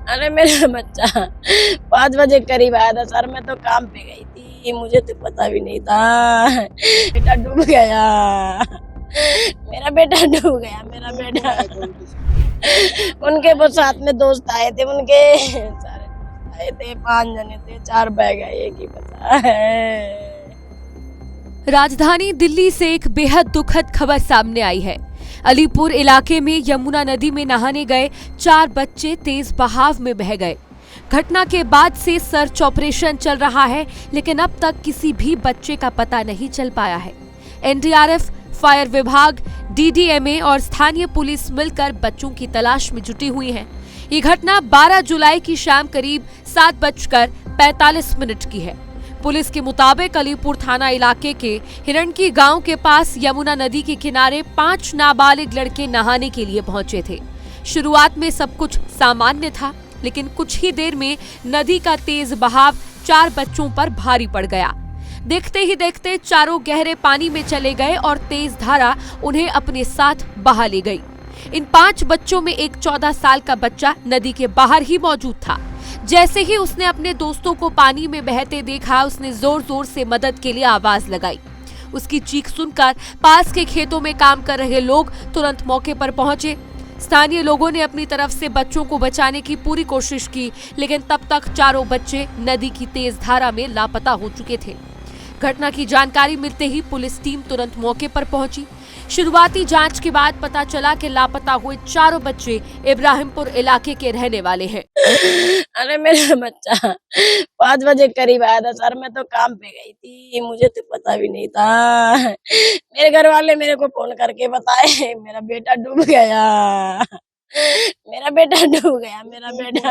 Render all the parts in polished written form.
अरे मेरा बच्चा 5 बजे करीब आया था सर। मैं तो काम पे गई थी, मुझे तो पता भी नहीं था। बेटा डूब गया, मेरा बेटा डूब गया, मेरा बेटा। उनके वो साथ में दोस्त आए थे, उनके सारे दोस्त आए थे, 5 जने थे, 4 बह गए, एक ही बचा है। राजधानी दिल्ली से एक बेहद दुखद खबर सामने आई है। अलीपुर इलाके में यमुना नदी में नहाने गए 4 बच्चे तेज बहाव में बह गए। घटना के बाद से सर्च ऑपरेशन चल रहा है, लेकिन अब तक किसी भी बच्चे का पता नहीं चल पाया है। एनडीआरएफ, फायर विभाग, डीडीएमए और स्थानीय पुलिस मिलकर बच्चों की तलाश में जुटी हुई है। ये घटना 12 जुलाई की शाम करीब 7:45 की है। पुलिस के मुताबिक अलीपुर थाना इलाके के हिरणकी गांव के पास यमुना नदी के किनारे 5 नाबालिग लड़के नहाने के लिए पहुंचे थे। शुरुआत में सब कुछ सामान्य था, लेकिन कुछ ही देर में नदी का तेज बहाव 4 बच्चों पर भारी पड़ गया। देखते ही देखते चारों गहरे पानी में चले गए और तेज धारा उन्हें अपने साथ बहा ले गई। इन 5 बच्चों में एक 14 साल का बच्चा नदी के बाहर ही मौजूद था। जैसे ही उसने अपने दोस्तों को पानी में बहते देखा, उसने जोर जोर से मदद के लिए आवाज लगाई। उसकी चीख सुनकर पास के खेतों में काम कर रहे लोग तुरंत मौके पर पहुंचे। स्थानीय लोगों ने अपनी तरफ से बच्चों को बचाने की पूरी कोशिश की, लेकिन तब तक चारों बच्चे नदी की तेज धारा में लापता हो चुके थे। घटना की जानकारी मिलते ही पुलिस टीम तुरंत मौके पर पहुंची। शुरुआती जांच के बाद पता चला कि लापता हुए चारों बच्चे इब्राहिमपुर इलाके के रहने वाले हैं। अरे मेरा बच्चा 5 बजे करीब आया था सर। मैं तो काम पे गई थी, मुझे तो पता भी नहीं था। मेरे घर वाले मेरे को फोन करके बताए मेरा बेटा डूब गया, मेरा बेटा डूब गया, मेरा बेटा।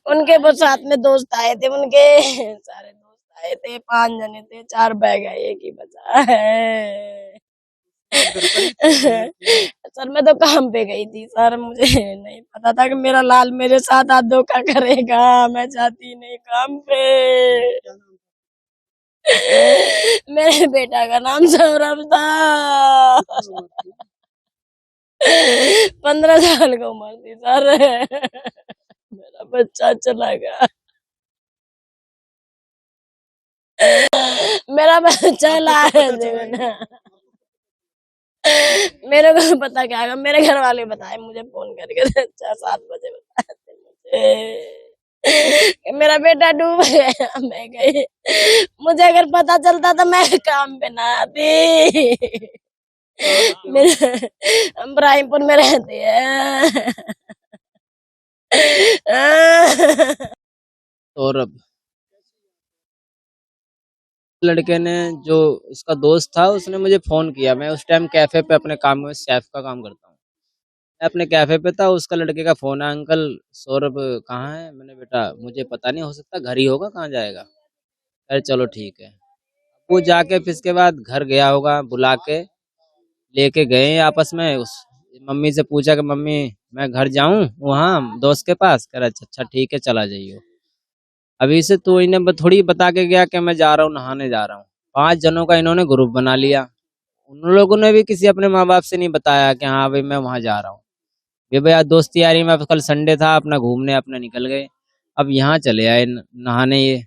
उनके वो साथ में दोस्त आए थे, उनके सारे दोस्त आए थे, 5 जने थे, 4 बह गए, एक ही बचा है। सर मैं तो काम पे गई थी सर, मुझे नहीं पता था कि मेरा लाल मेरे साथ आज धोखा करेगा। मैं जाती नहीं काम पे। मेरे बेटा का नाम सौरभ था। 15 साल की उम्र थी सर। मेरा बच्चा चला गया, मेरा बच्चा लाया। मेरे को पता क्या है, मेरे घर वाले बताए मुझे फोन करके 6-7 बजे बताए थे मुझे कि मेरा बेटा डूब गया। मैं गई, मुझे अगर पता चलता तो मैं काम पे ना आती। मेरे हम इब्राहिमपुर में रहते हैं। सौरभ लड़के ने, जो उसका दोस्त था, उसने मुझे फोन किया। मैं उस टाइम कैफे पे अपने काम में शेफ का काम करता हूँ। मैं अपने कैफे पे था, उसका लड़के का फोन आया, अंकल सौरभ कहाँ है? मैंने, बेटा मुझे पता नहीं, हो सकता घर ही होगा, कहाँ जाएगा? अरे चलो ठीक है। वो जाके फिर इसके बाद घर गया होगा, बुला के लेके गए आपस में। उस मम्मी से पूछा कि मम्मी मैं घर जाऊं वहाँ दोस्त के पास? कह रहा अच्छा अच्छा ठीक है, चला जाइयो। अभी से तो इन्हें थोड़ी बता के गया कि मैं जा रहा हूँ, नहाने जा रहा हूँ। 5 जनों का इन्होंने ग्रुप बना लिया। उन लोगों ने भी किसी अपने माँ बाप से नहीं बताया कि हाँ भाई मैं वहाँ जा रहा हूँ। ये भैया दोस्ती यारी में, कल संडे था, अपना घूमने अपना निकल गए। अब यहाँ चले आए नहाने ये।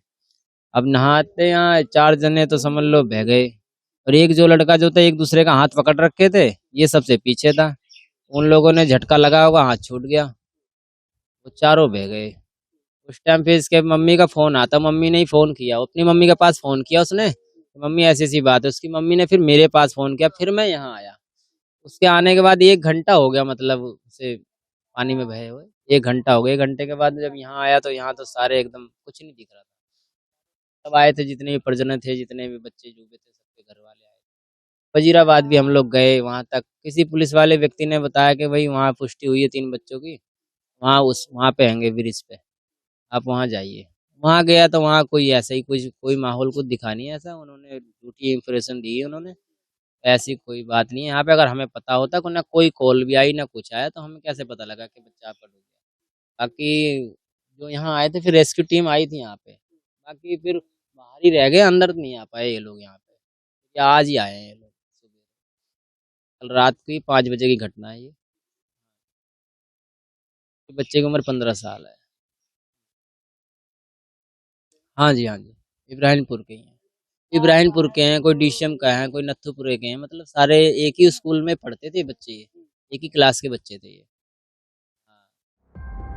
अब नहाते यहाँ 4 जने तो समझ लो बह गए। और एक जो लड़का जो था, एक दूसरे का हाथ पकड़ रखे थे, ये सबसे पीछे था। उन लोगों ने झटका लगा होगा, हाथ छूट गया, वो चारों बह गए। उस टाइम फिर इसके मम्मी का फोन आता, मम्मी ने ही फोन किया, अपनी मम्मी के पास फोन किया उसने, मम्मी ऐसी ऐसी बात है। उसकी मम्मी ने फिर मेरे पास फोन किया, फिर मैं यहाँ आया। उसके आने के बाद 1 घंटा हो गया, मतलब उसे पानी में बहे हुए 1 घंटा हो गया। 1 घंटे के बाद जब यहाँ आया तो यहाँ तो सारे एकदम कुछ नहीं दिख रहा था। सब आए थे, जितने भी परिजन थे, जितने भी बच्चे डूबे थे, सबके घर वाले आए। वजीराबाद भी हम लोग गए, वहां तक किसी पुलिस वाले व्यक्ति ने बताया कि भाई वहाँ पुष्टि हुई है 3 बच्चों की, वहाँ पे हैंगे ब्रिज पे, आप वहाँ जाइए। वहाँ गया तो वहाँ कोई ऐसा ही कुछ, कोई माहौल कुछ दिखा नहीं है ऐसा। उन्होंने झूठी इंफॉर्मेशन दी है उन्होंने, ऐसी कोई बात नहीं है यहाँ पे। अगर हमें पता होता कि ना कोई कॉल भी आई ना कुछ आया, तो हमें कैसे पता लगा कि बच्चा आपका डूब गया। बाकी जो यहाँ आए थे, फिर रेस्क्यू टीम आई थी यहाँ पे, बाकी फिर बाहर ही रह गए, अंदर नहीं आ पाए ये लोग यहाँ पे। या आज ही आए हैं ये लोग सुबह, कल रात की 5 बजे की घटना है ये। बच्चे की उम्र 15 साल है। हाँ जी, हाँ जी। इब्राहिमपुर के ही हैं। इब्राहिमपुर के हैं, कोई डीसीएम का है, कोई नत्थूपुरे के हैं, मतलब सारे एक ही स्कूल में पढ़ते थे बच्चे ये, एक ही क्लास के बच्चे थे ये।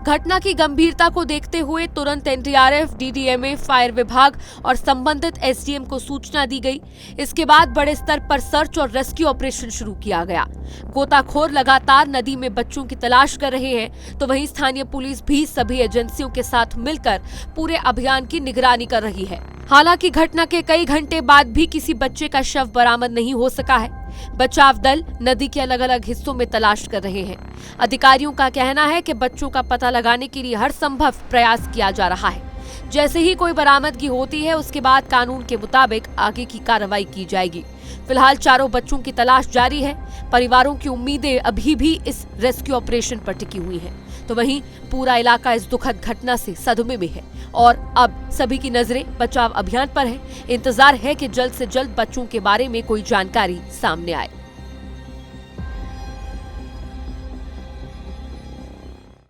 घटना की गंभीरता को देखते हुए तुरंत एनडीआरएफ, डीडीएमए, फायर विभाग और संबंधित एसडीएम को सूचना दी गई। इसके बाद बड़े स्तर पर सर्च और रेस्क्यू ऑपरेशन शुरू किया गया। गोताखोर लगातार नदी में बच्चों की तलाश कर रहे हैं, तो वहीं स्थानीय पुलिस भी सभी एजेंसियों के साथ मिलकर पूरे अभियान की निगरानी कर रही है। हालांकि घटना के कई घंटे बाद भी किसी बच्चे का शव बरामद नहीं हो सका है। बचाव दल नदी के अलग अलग हिस्सों में तलाश कर रहे हैं। अधिकारियों का कहना है कि बच्चों का पता लगाने के लिए हर संभव प्रयास किया जा रहा है। जैसे ही कोई बरामदगी होती है, उसके बाद कानून के मुताबिक आगे की कार्रवाई की जाएगी। फिलहाल चारों बच्चों की तलाश जारी है। परिवारों की उम्मीदें अभी भी इस रेस्क्यू ऑपरेशन पर टिकी हुई हैं। तो वहीं पूरा इलाका इस दुखद घटना से सदमे में है और अब सभी की नजरें बचाव अभियान पर है। इंतजार है कि जल्द से जल्द बच्चों के बारे में कोई जानकारी सामने आए।